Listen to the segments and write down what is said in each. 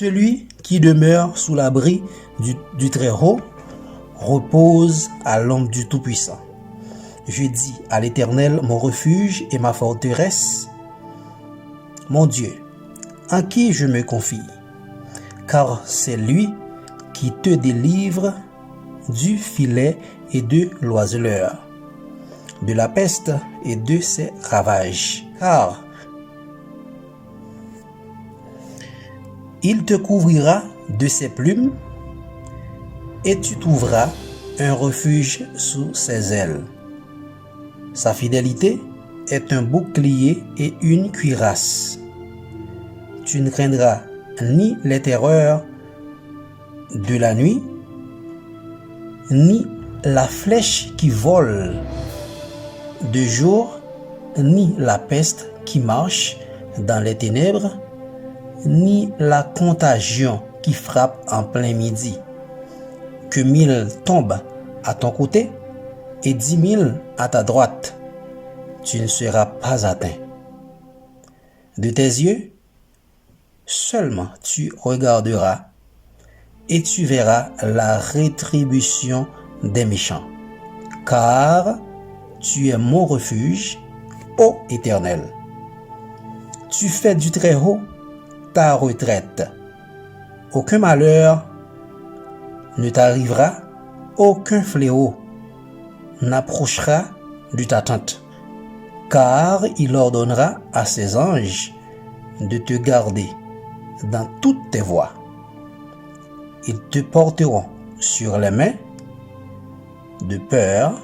Celui qui demeure sous l'abri du Très-Haut repose à l'ombre du Tout-Puissant. Je dis à l'Éternel, mon refuge et ma forteresse, mon Dieu, en qui je me confie, car c'est lui qui te délivre du filet et de l'oiseleur, de la peste et de ses ravages. Car il te couvrira de ses plumes et tu trouveras un refuge sous ses ailes. Sa fidélité est un bouclier et une cuirasse. Tu ne craindras ni les terreurs de la nuit, ni la flèche qui vole de jour, ni la peste qui marche dans les ténèbres, ni la contagion qui frappe en plein midi. Que 1000 tombent à ton côté et 10 000 à ta droite, tu ne seras pas atteint. De tes yeux, seulement tu regarderas et tu verras la rétribution des méchants. Car tu es mon refuge, ô Éternel. Tu fais du Très-Haut ta retraite. Aucun malheur ne t'arrivera, aucun fléau n'approchera de ta tente, car il ordonnera à ses anges de te garder dans toutes tes voies. Ils te porteront sur les mains, de peur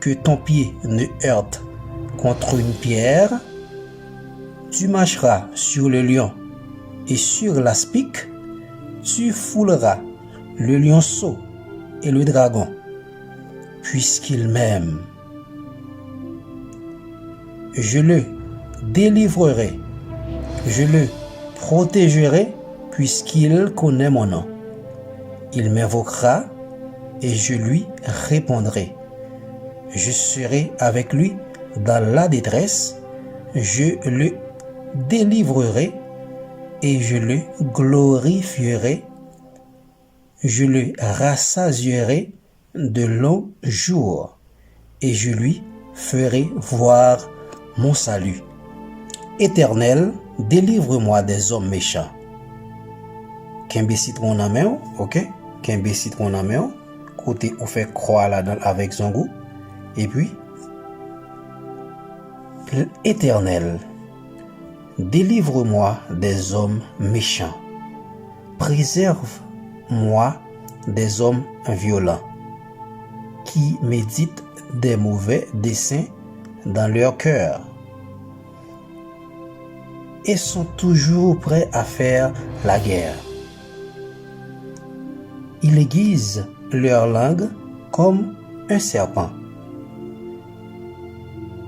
que ton pied ne heurte contre une pierre. Tu marcheras sur le lion et sur l'aspic, tu fouleras le lionceau et le dragon, puisqu'il m'aime. Je le délivrerai, je le protégerai, puisqu'il connaît mon nom. Il m'invoquera et je lui répondrai. Je serai avec lui dans la détresse, je le délivrerai et je le glorifierai. Je le rassasierai de longs jours et je lui ferai voir mon salut. Éternel, délivre-moi des hommes méchants. Kembe citron en main, ok? Kembe citron en main, côté on fait croix là-dedans avec son goût. Et puis, Éternel, délivre-moi des hommes méchants. Préserve-moi des hommes violents qui méditent des mauvais desseins dans leur cœur et sont toujours prêts à faire la guerre. Ils aiguisent leur langue comme un serpent.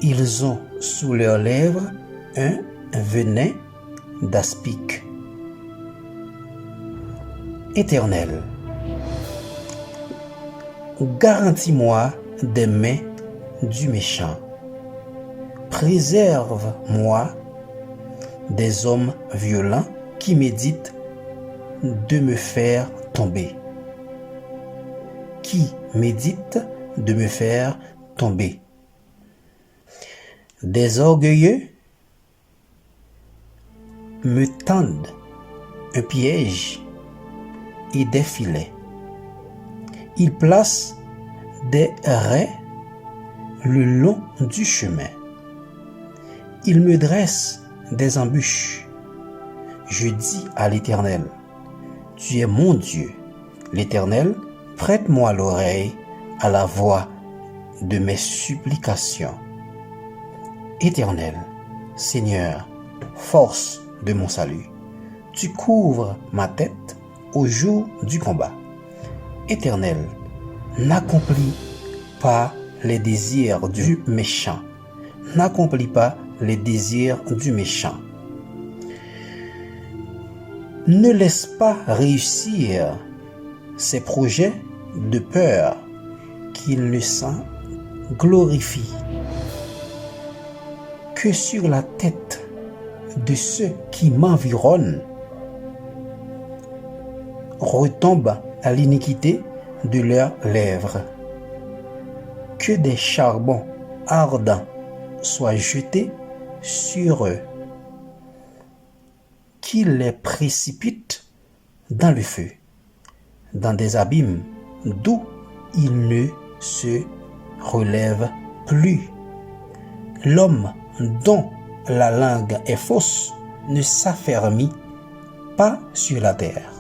Ils ont sous leurs lèvres un venin d'aspic. Éternel, garantis-moi des mains du méchant. Préserve-moi des hommes violents qui méditent de me faire tomber. Qui méditent de me faire tomber. Des orgueilleux me tendent un piège et des filets. Ils placent des raies le long du chemin. Ils me dressent des embûches. Je dis à l'Éternel, tu es mon Dieu. L'Éternel, prête-moi l'oreille à la voix de mes supplications. Éternel, Seigneur, force de mon salut, tu couvres ma tête au jour du combat. Éternel, n'accomplis pas les désirs du méchant. N'accomplis pas les désirs du méchant. Ne laisse pas réussir ses projets de peur qu'il ne s'en glorifie que sur la tête de ceux qui m'environnent. retombe à l'iniquité de leurs lèvres. Que des charbons ardents soient jetés sur eux, qu'il les précipite dans le feu, dans des abîmes d'où ils ne se relèvent plus. L'homme dont la langue est fausse ne s'affermit pas sur la terre.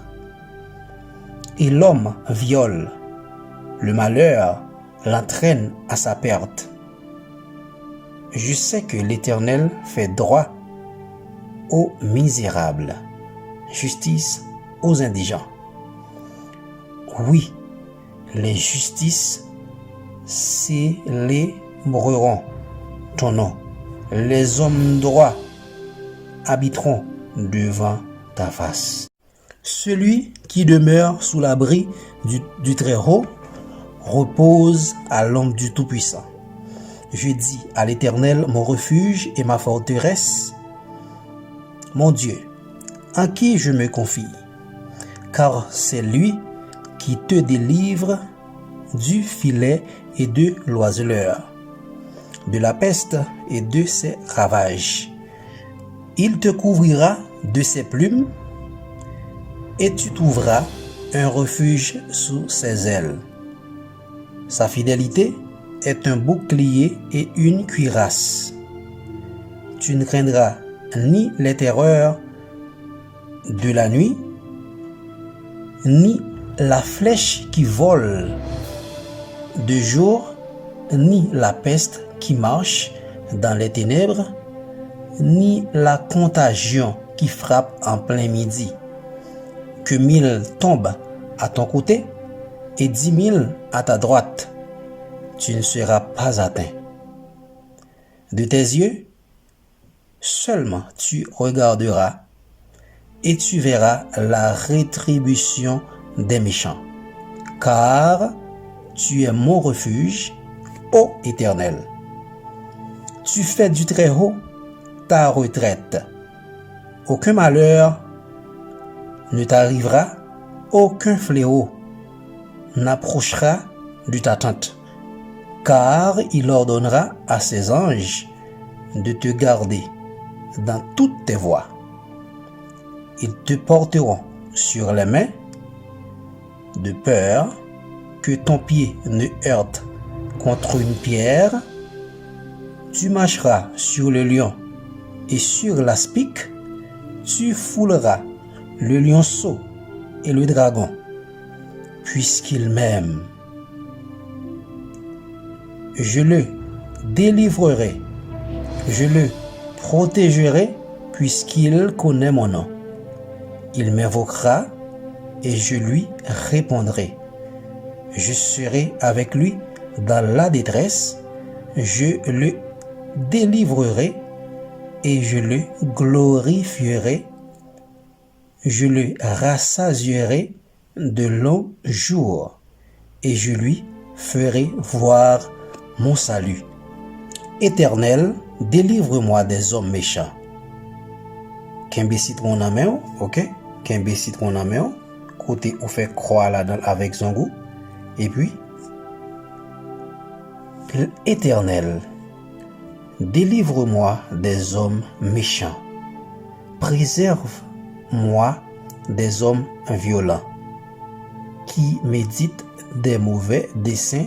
Et l'homme viole, le malheur l'entraîne à sa perte. Je sais que l'Éternel fait droit aux misérables, justice aux indigents. Oui, les justices célébreront ton nom. Les hommes droits habiteront devant ta face. Celui qui demeure sous l'abri du Très-Haut repose à l'ombre du Tout-Puissant. Je dis à l'Éternel, mon refuge et ma forteresse, mon Dieu, en qui je me confie, car c'est lui qui te délivre du filet et de l'oiseleur, de la peste et de ses ravages. Il te couvrira de ses plumes et tu trouveras un refuge sous ses ailes. Sa fidélité est un bouclier et une cuirasse. Tu ne craindras ni les terreurs de la nuit, ni la flèche qui vole de jour, ni la peste qui marche dans les ténèbres, ni la contagion qui frappe en plein midi. Que 1000 tombent à ton côté et 10 000 à ta droite, tu ne seras pas atteint. De tes yeux, seulement tu regarderas et tu verras la rétribution des méchants. Car tu es mon refuge, ô Éternel. Tu fais du Très-Haut ta retraite. Aucun malheur ne t'arrivera, aucun fléau n'approchera de ta tente, car il ordonnera à ses anges de te garder dans toutes tes voies. Ils te porteront sur les mains, de peur que ton pied ne heurte contre une pierre. Tu marcheras sur le lion et sur l'aspic, tu fouleras le lionceau et le dragon, puisqu'il m'aime. Je le délivrerai, je le protégerai, puisqu'il connaît mon nom. Il m'invoquera et je lui répondrai. Je serai avec lui dans la détresse, je le délivrerai et je le glorifierai. Je le rassasierai de longs jours et je lui ferai voir mon salut. Éternel, délivre-moi des hommes méchants. Kembe citron en main, ok? Kembe citron en main, côté ou fait croire là-dedans avec son goût. Et puis, Éternel, délivre-moi des hommes méchants. Préserve-moi des hommes violents qui méditent des mauvais desseins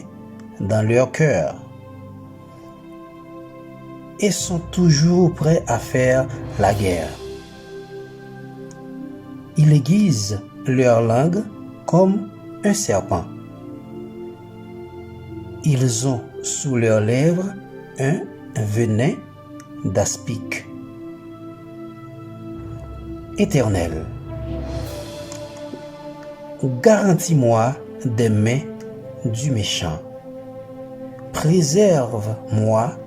dans leur cœur et sont toujours prêts à faire la guerre. Ils aiguisent leur langue comme un serpent. Ils ont sous leurs lèvres un venin d'aspic. Éternel, garantis-moi des mains du méchant. Préserve-moi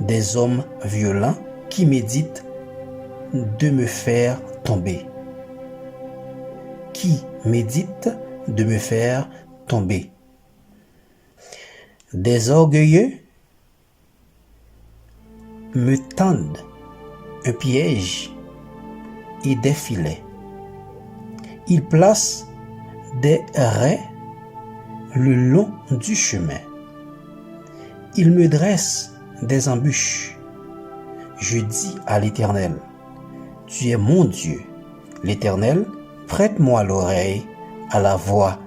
des hommes violents qui méditent de me faire tomber. Qui méditent de me faire tomber. Des orgueilleux me tendent un piège et des filets. Il place des raies le long du chemin. Il me dresse des embûches. Je dis à l'Éternel, tu es mon Dieu. L'Éternel, prête-moi l'oreille à la voix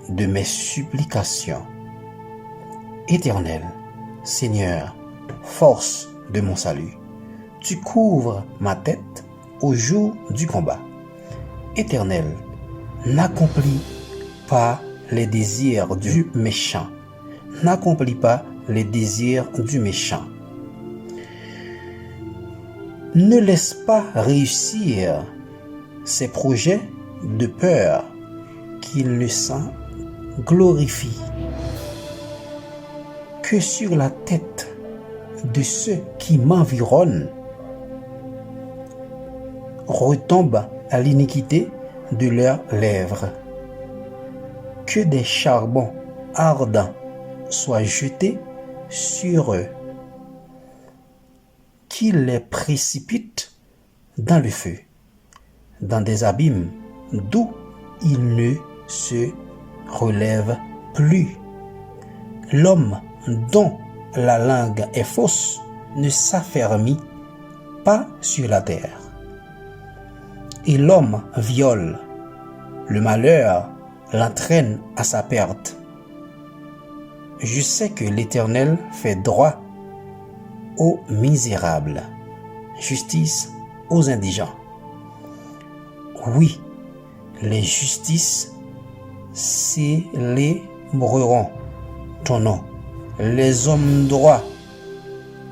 de mes supplications. Éternel, Seigneur, force de mon salut, tu couvres ma tête au jour du combat. Éternel, n'accomplis pas les désirs du méchant. N'accomplis pas les désirs du méchant. Ne laisse pas réussir ses projets de peur qu'il ne s'en glorifie que sur la tête de ceux qui m'environnent retombe à l'iniquité de leurs lèvres. Que des charbons ardents soient jetés sur eux, qu'il les précipite dans le feu, dans des abîmes d'où ils ne se relèvent plus. L'homme dont la langue est fausse ne s'affermit pas sur la terre. Et l'homme viole, le malheur l'entraîne à sa perte. Je sais que l'Éternel fait droit aux misérables, justice aux indigents. Oui, les justices célébreront ton nom. Les hommes droits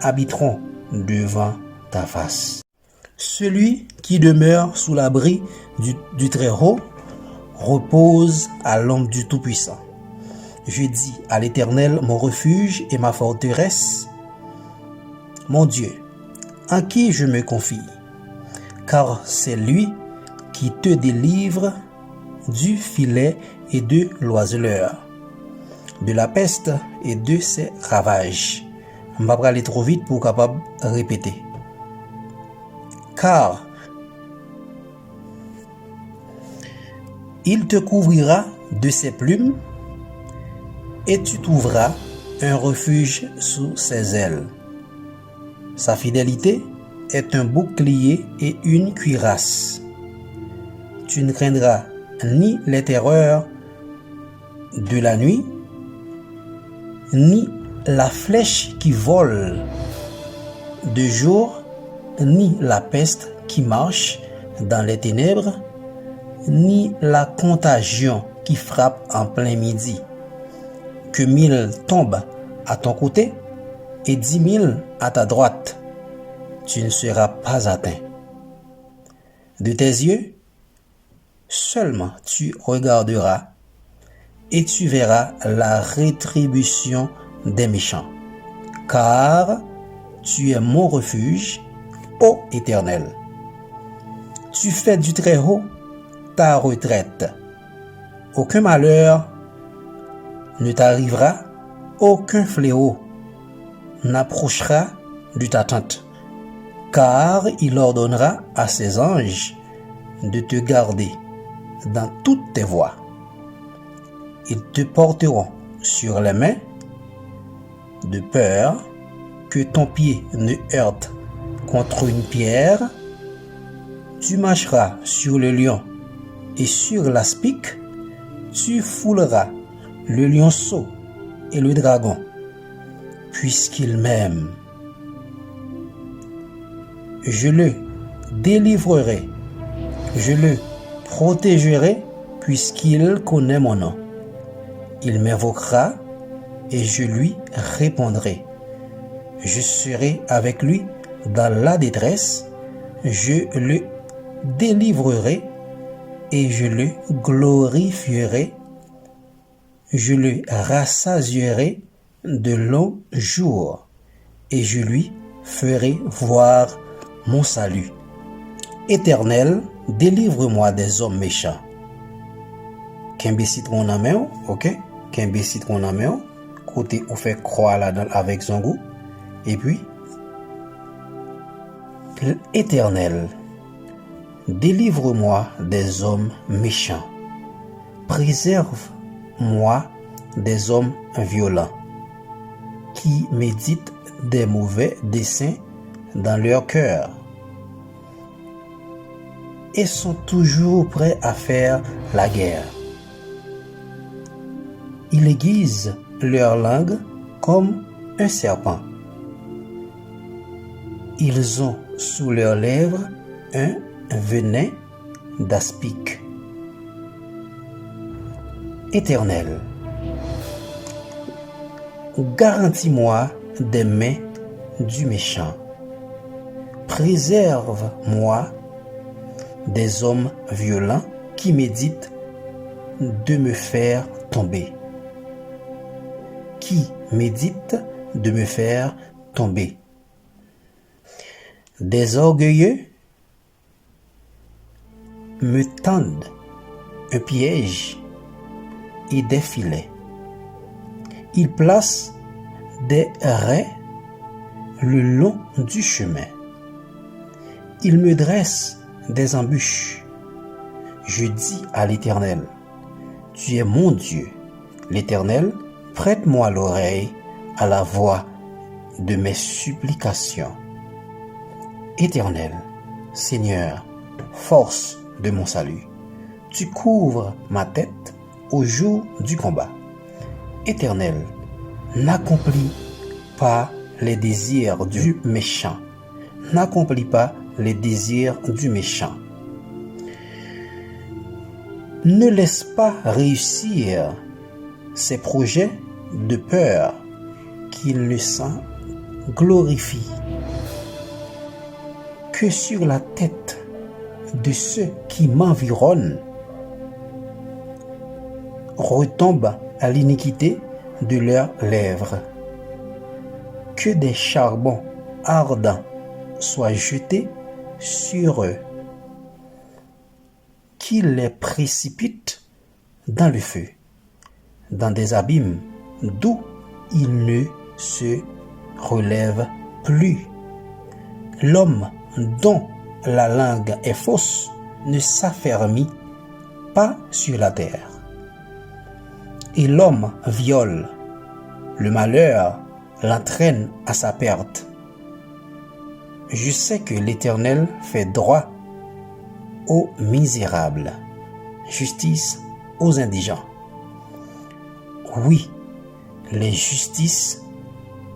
habiteront devant ta face. Celui qui demeure sous l'abri du Très-Haut repose à l'ombre du Tout-Puissant. Je dis à l'Éternel, mon refuge et ma forteresse, mon Dieu, en qui je me confie, car c'est lui qui te délivre du filet et de l'oiseleur, de la peste et de ses ravages. On va pas aller trop vite pour capable répéter. Car il te couvrira de ses plumes et tu trouveras un refuge sous ses ailes. Sa fidélité est un bouclier et une cuirasse. Tu ne craindras ni les terreurs de la nuit, ni la flèche qui vole de jour, ni la peste qui marche dans les ténèbres, ni la contagion qui frappe en plein midi. Que 1000 tombent à ton côté et 10 000 à ta droite, tu ne seras pas atteint. De tes yeux, seulement tu regarderas et tu verras la rétribution des méchants. Car tu es mon refuge, ô Éternel. Tu fais du Très-Haut ta retraite. Aucun malheur ne t'arrivera, aucun fléau n'approchera de ta tente, car il ordonnera à ses anges de te garder dans toutes tes voies. Ils te porteront sur les mains, de peur que ton pied ne heurte contre une pierre. Tu marcheras sur le lion et sur l'aspic, tu fouleras le lionceau et le dragon, puisqu'il m'aime. Je le délivrerai, je le protégerai, puisqu'il connaît mon nom. Il m'invoquera et je lui répondrai. Je serai avec lui dans la détresse, je le délivrerai et je le glorifierai. Je le rassasierai de longs jours et je lui ferai voir mon salut. Éternel, délivre-moi des hommes méchants. Kembe citron en main, ok? Kembe citron en main, côté où fait croix là-dedans avec son goût. Et puis, Éternel, Délivre-moi des hommes méchants. Préserve-moi des hommes violents qui méditent des mauvais desseins dans leur cœur et sont toujours prêts à faire la guerre. Ils aiguisent leur langue comme un serpent. Ils ont sous leurs lèvres un venin d'aspic. Éternel, garantis-moi des mains du méchant. Préserve-moi des hommes violents qui méditent de me faire tomber. Qui méditent de me faire tomber. Des orgueilleux me tendent un piège et des filets. Ils placent des raies le long du chemin. Ils me dressent des embûches. Je dis à l'Éternel, tu es mon Dieu. L'Éternel, prête-moi l'oreille à la voix de mes supplications. Éternel, Seigneur, force de mon salut, tu couvres ma tête au jour du combat. Éternel, n'accomplis pas les désirs du méchant. N'accomplis pas les désirs du méchant. Ne laisse pas réussir ses projets de peur qu'il ne s'en glorifie. Que sur la tête de ceux qui m'environnent retombe à l'iniquité de leurs lèvres. Que des charbons ardents soient jetés sur eux, qu'ils les précipitent dans le feu, dans des abîmes d'où ils ne se relèvent plus. L'homme dont la langue est fausse ne s'affermit pas sur la terre. Et l'homme viole, le malheur l'entraîne à sa perte. Je sais que l'Éternel fait droit aux misérables, justice aux indigents. Oui, les justices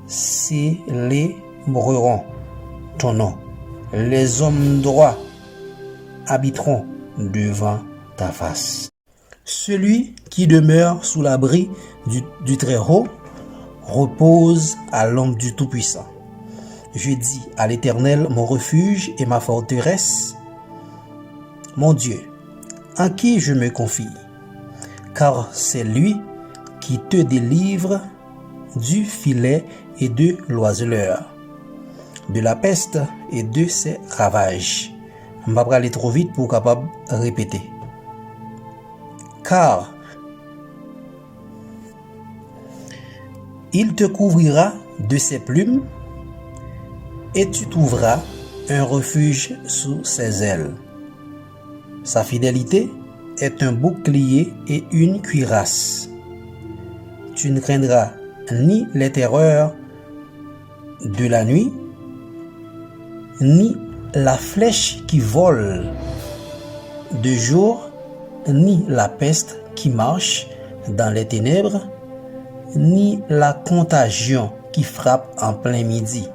célébreront ton nom. Les hommes droits habiteront devant ta face. Celui qui demeure sous l'abri du Très-Haut repose à l'ombre du Tout-Puissant. Je dis à l'Éternel, mon refuge et ma forteresse, mon Dieu, en qui je me confie, car c'est lui qui te délivre du filet et de l'oiseleur, de la peste et de ses ravages. Je ne vais pas aller trop vite pour capable répéter. Car il te couvrira de ses plumes et tu trouveras un refuge sous ses ailes. Sa fidélité est un bouclier et une cuirasse. Tu ne craindras ni les terreurs de la nuit, ni la flèche qui vole de jour, ni la peste qui marche dans les ténèbres, ni la contagion qui frappe en plein midi.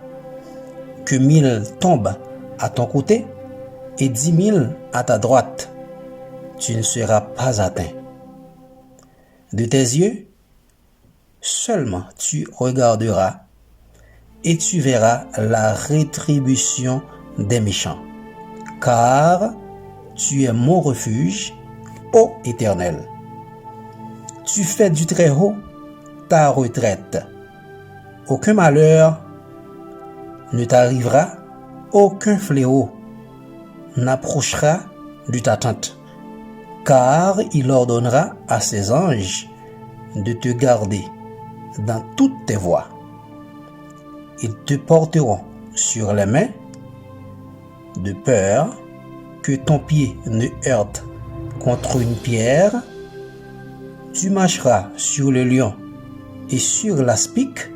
Que 1000 tombent à ton côté et 10 000 à ta droite, tu ne seras pas atteint. De tes yeux, seulement tu regarderas et tu verras la rétribution des méchants. Car tu es mon refuge, ô Éternel. Tu fais du Très-Haut ta retraite. Aucun malheur ne t'arrivera, aucun fléau n'approchera de ta tente, car il ordonnera à ses anges de te garder dans toutes tes voies. Ils te porteront sur les mains, de peur que ton pied ne heurte contre une pierre. Tu marcheras sur le lion et sur l'aspic.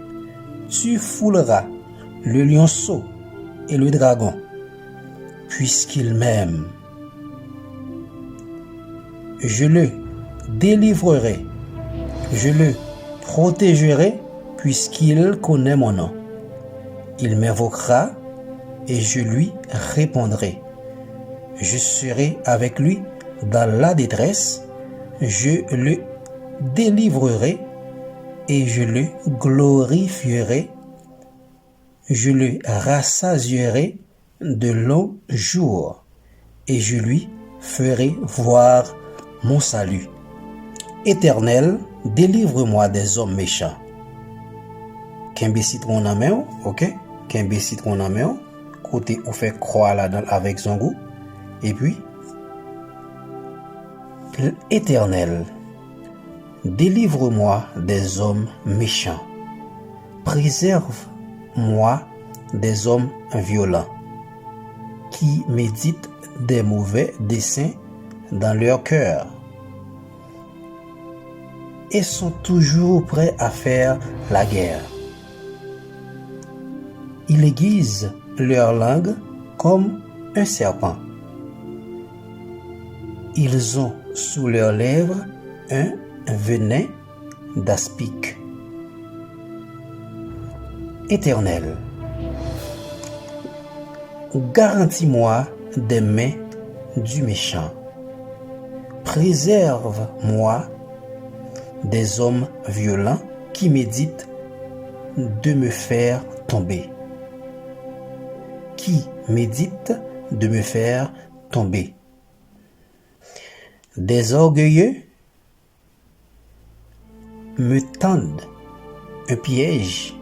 Tu fouleras le lionceau et le dragon, puisqu'il m'aime. Je le délivrerai, je le protégerai, puisqu'il connaît mon nom. Il m'invoquera et je lui répondrai. Je serai avec lui dans la détresse, je le délivrerai et je le glorifierai. Je le rassasierai de longs jours et je lui ferai voir mon salut. Éternel, délivre-moi des hommes méchants. Kembe citron en main, ok? Kembe citron en main, côté on fait croire là-dedans avec son goût. Et puis, Éternel, délivre-moi des hommes méchants. Préserve-moi des hommes violents qui méditent des mauvais desseins dans leur cœur et sont toujours prêts à faire la guerre. Ils aiguisent leur langue comme un serpent. Ils ont sous leurs lèvres un venin d'aspic. Éternel, garantis-moi des mains du méchant. Préserve-moi des hommes violents qui méditent de me faire tomber. Qui méditent de me faire tomber. Des orgueilleux me tendent un piège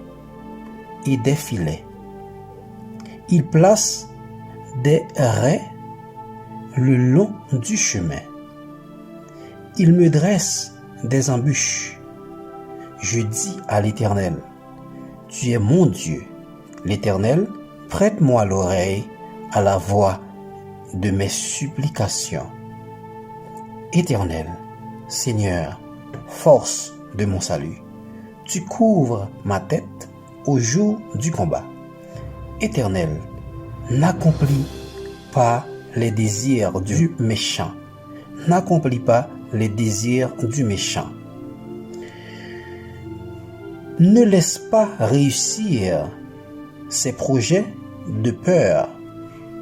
et des filets. Ils placent des raies le long du chemin. Ils me dressent des embûches. Je dis à l'Éternel, tu es mon Dieu. L'Éternel, prête-moi l'oreille à la voix de mes supplications. Éternel, Seigneur, force de mon salut, tu couvres ma tête au jour du combat. Éternel, n'accomplis pas les désirs du méchant. N'accomplis pas les désirs du méchant. Ne laisse pas réussir ses projets de peur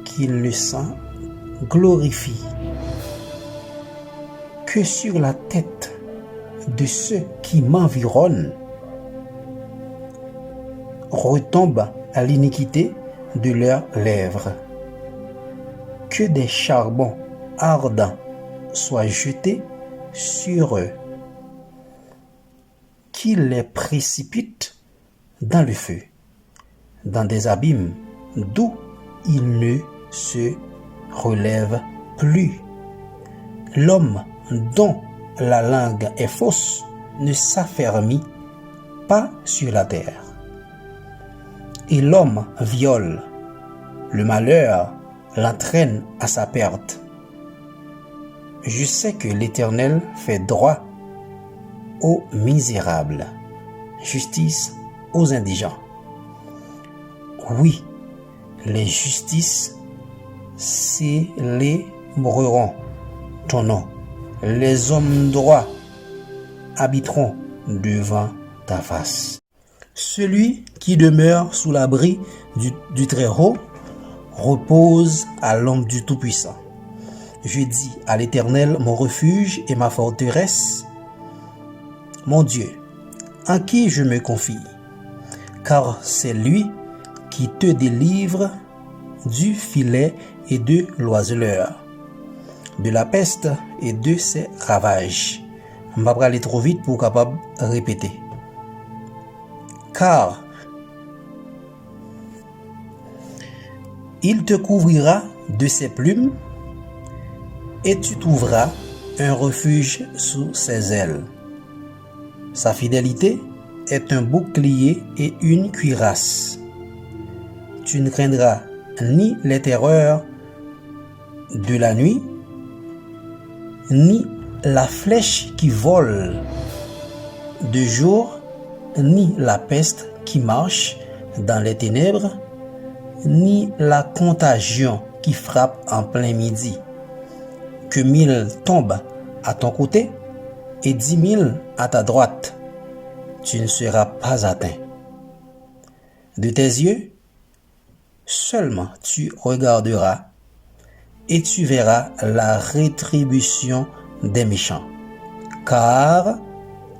qu'il ne s'en glorifie. Que sur la tête de ceux qui m'environnent retombe à l'iniquité de leurs lèvres. Que des charbons ardents soient jetés sur eux, qu'ils les précipitent dans le feu, dans des abîmes d'où ils ne se relèvent plus. L'homme dont la langue est fausse ne s'affermit pas sur la terre. Et l'homme viole, le malheur l'entraîne à sa perte. Je sais que l'Éternel fait droit aux misérables, justice aux indigents. Oui, les justices célébreront ton nom. Les hommes droits habiteront devant ta face. Celui qui demeure sous l'abri du Très-Haut repose à l'ombre du Tout-Puissant. Je dis à l'Éternel, mon refuge et ma forteresse, mon Dieu, en qui je me confie, car c'est lui qui te délivre du filet et de l'oiseleur, de la peste et de ses ravages. Je ne vais pas aller trop vite pour capable répéter. Car il te couvrira de ses plumes et tu trouveras un refuge sous ses ailes. Sa fidélité est un bouclier et une cuirasse. Tu ne craindras ni les terreurs de la nuit, ni la flèche qui vole de jour, ni la peste qui marche dans les ténèbres, ni la contagion qui frappe en plein midi. Que 1000 tombent à ton côté et 10 000 à ta droite, tu ne seras pas atteint. De tes yeux, seulement tu regarderas et tu verras la rétribution des méchants, car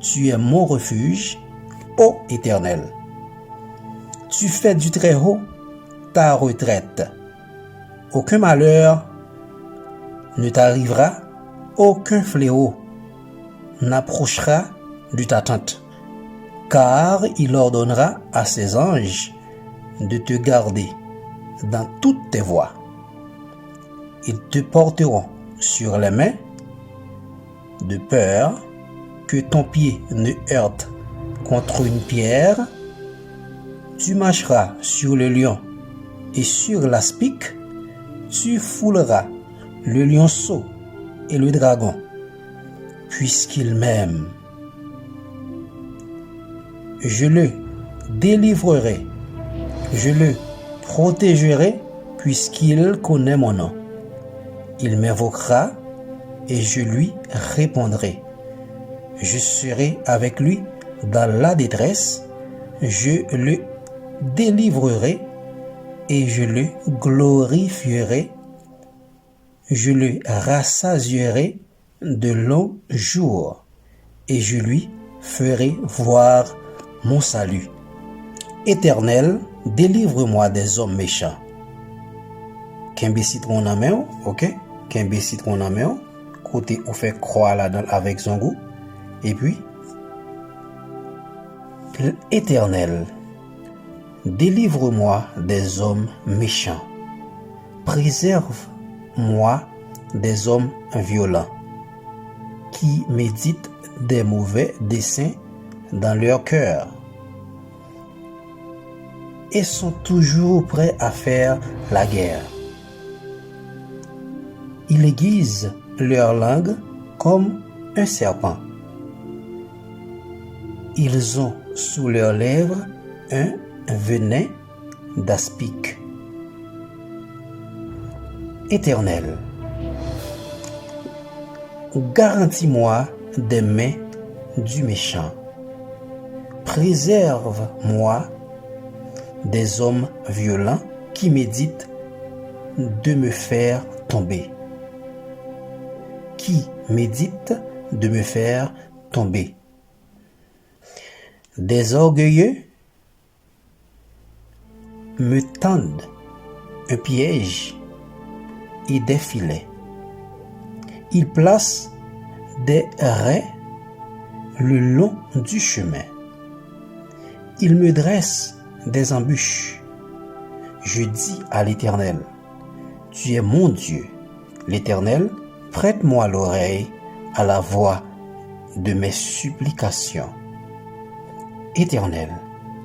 tu es mon refuge, ô Éternel. Tu fais du Très-Haut ta retraite. Aucun malheur ne t'arrivera, aucun fléau n'approchera de ta tente, car il ordonnera à ses anges de te garder dans toutes tes voies. Ils te porteront sur les mains, de peur que ton pied ne heurte contre une pierre. Tu marcheras sur le lion et sur l'aspic, tu fouleras le lionceau et le dragon, puisqu'il m'aime. Je le délivrerai, je le protégerai, puisqu'il connaît mon nom. Il m'invoquera et je lui répondrai. Je serai avec lui dans la détresse, je le délivrerai et je le glorifierai. Je le rassasierai de longs jours et je lui ferai voir mon salut. Éternel, délivre-moi des hommes méchants. Kembe citron en main, ok? Kembe citron en main, côté ou fait croix là-dedans avec son goût. Et puis, Éternel, délivre-moi des hommes méchants. Préserve-moi des hommes violents qui méditent des mauvais desseins dans leur cœur et sont toujours prêts à faire la guerre. Ils aiguisent leur langue comme un serpent. Ils ont sous leurs lèvres un venin d'aspic. Éternel, garantis-moi des mains du méchant. Préserve-moi des hommes violents qui méditent de me faire tomber. Qui méditent de me faire tomber. Des orgueilleux me tendent un piège et des filets. Ils placent des raies le long du chemin. Ils me dressent des embûches. Je dis à l'Éternel, tu es mon Dieu. L'Éternel, prête-moi l'oreille à la voix de mes supplications. Éternel,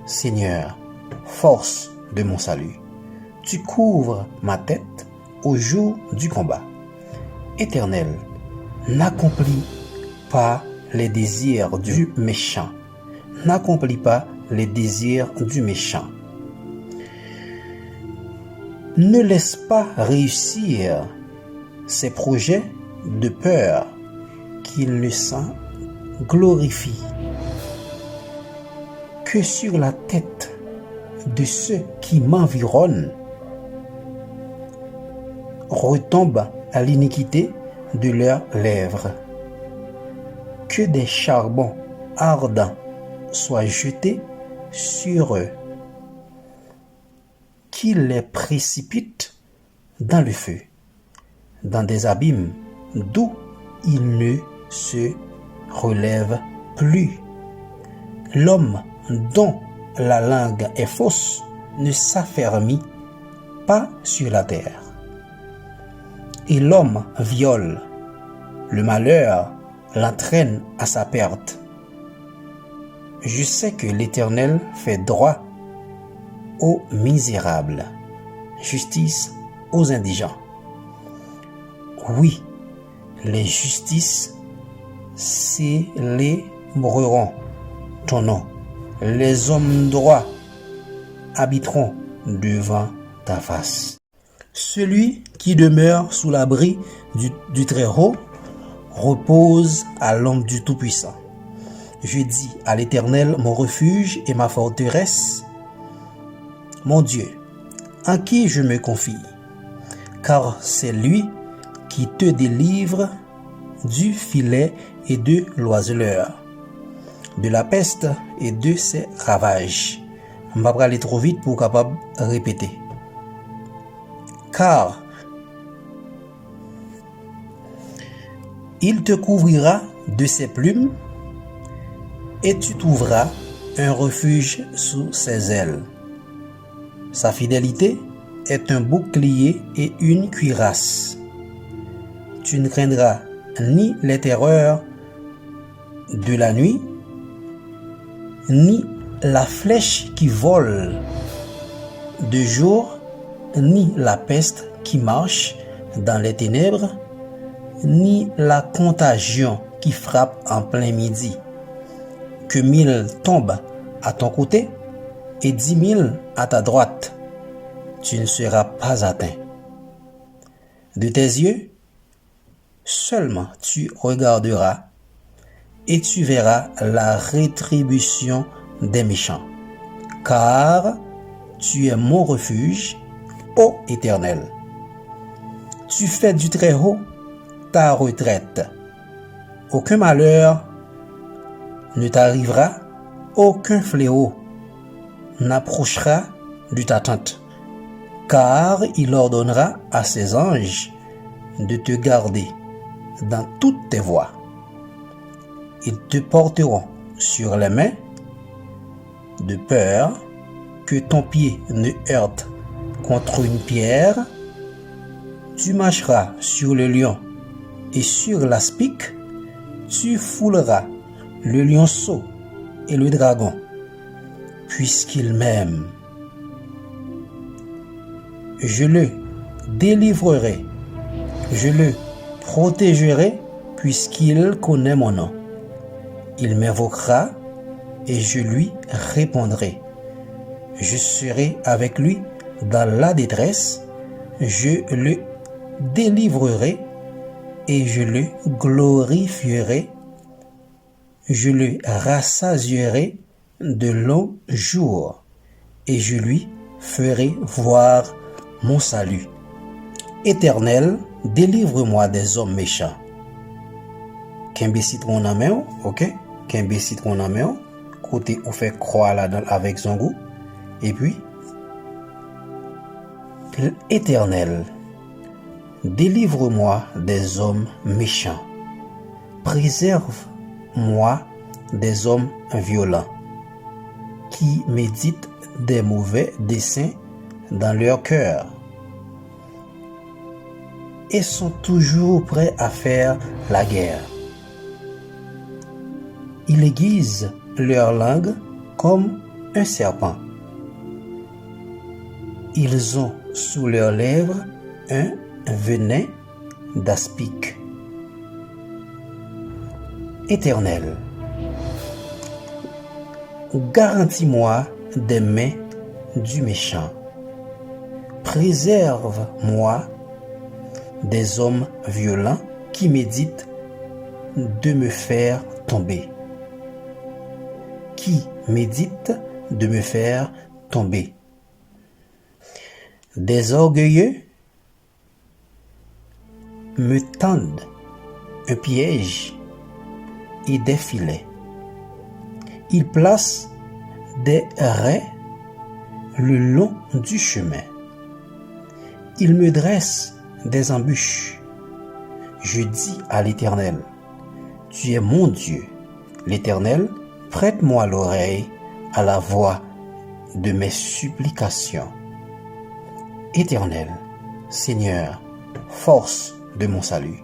Seigneur, force de mon salut, tu couvres ma tête au jour du combat. Éternel, n'accomplis pas les désirs du méchant. N'accomplis pas les désirs du méchant. Ne laisse pas réussir ses projets de peur qu'il ne s'en glorifie. Que sur la tête de ceux qui m'environnent retombe à l'iniquité de leurs lèvres. Que des charbons ardents soient jetés sur eux, qu'ils les précipitent dans le feu, dans des abîmes d'où ils ne se relèvent plus. L'homme dont la langue est fausse ne s'affermit pas sur la terre. Et l'homme viole, le malheur l'entraîne à sa perte. Je sais que l'Éternel fait droit aux misérables, justice aux indigents. Oui, les justices célébreront ton nom. Les hommes droits habiteront devant ta face. Celui qui demeure sous l'abri du Très-Haut repose à l'ombre du Tout-Puissant. Je dis à l'Éternel, mon refuge et ma forteresse, mon Dieu, en qui je me confie, car c'est lui qui te délivre du filet et de l'oiseleur, de la peste et de ses ravages. On va pas aller trop vite pour capable répéter. Car il te couvrira de ses plumes et tu trouveras un refuge sous ses ailes. Sa fidélité est un bouclier et une cuirasse. Tu ne craindras ni les terreurs de la nuit, ni la flèche qui vole de jour, ni la peste qui marche dans les ténèbres, ni la contagion qui frappe en plein midi. Que 1000 tombent à ton côté et 10 000 à ta droite, tu ne seras pas atteint. De tes yeux, seulement tu regarderas et tu verras la rétribution des méchants. Car tu es mon refuge, ô Éternel. Tu fais du Très-Haut ta retraite. Aucun malheur ne t'arrivera, aucun fléau n'approchera de ta tente, car il ordonnera à ses anges de te garder dans toutes tes voies. Ils te porteront sur les mains, de peur que ton pied ne heurte contre une pierre. Tu marcheras sur le lion et sur l'aspic, tu fouleras le lionceau et le dragon, puisqu'il m'aime. Je le délivrerai, je le protégerai, puisqu'il connaît mon nom. Il m'invoquera et je lui répondrai. Je serai avec lui dans la détresse, je le délivrerai et je le glorifierai. Je le rassasierai de longs jours et je lui ferai voir mon salut. Éternel, délivre-moi des hommes méchants. Kembe citron en main, ok? Kembe citron en main, côté où fait croix là-dedans avec son goût. Et puis, Éternel, délivre-moi des hommes méchants. Préserve-moi des hommes violents qui méditent des mauvais desseins dans leur cœur et sont toujours prêts à faire la guerre. Ils aiguisent leur langue comme un serpent. Ils ont sous leurs lèvres un venin d'aspic. Éternel, garantis-moi des mains du méchant. Préserve-moi des hommes violents qui méditent de me faire tomber. Qui méditent de me faire tomber. Des orgueilleux me tendent un piège et des filets. Ils placent des raies le long du chemin. Ils me dressent des embûches. Je dis à l'Éternel, tu es mon Dieu. L'Éternel, prête-moi l'oreille à la voix de mes supplications. Éternel, Seigneur, force de mon salut,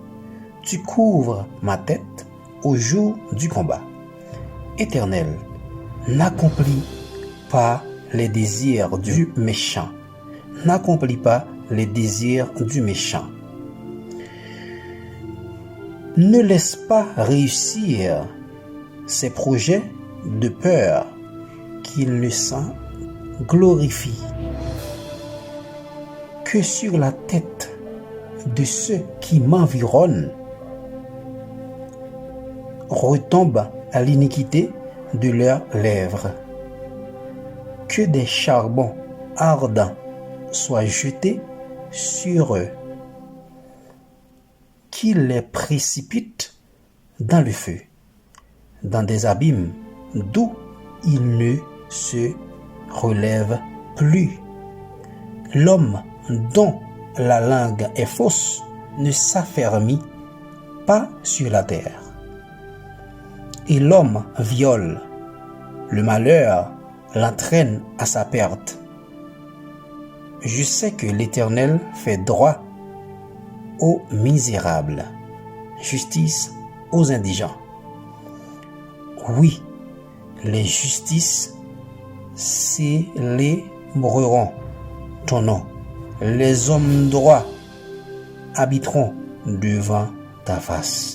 tu couvres ma tête au jour du combat. Éternel, n'accomplis pas les désirs du méchant. N'accomplis pas les désirs du méchant. Ne laisse pas réussir ses projets de peur qu'il ne s'en glorifie. Que sur la tête de ceux qui m'environnent retombe à l'iniquité de leurs lèvres. Que des charbons ardents soient jetés sur eux, qu'il les précipite dans le feu, dans des abîmes d'où ils ne se relèvent plus. L'homme dont la langue est fausse ne s'affermit pas sur la terre. Et l'homme viole, le malheur l'entraîne à sa perte. Je sais que l'Éternel fait droit aux misérables, justice aux indigents. Oui, les justices célébreront ton nom. Les hommes droits habiteront devant ta face.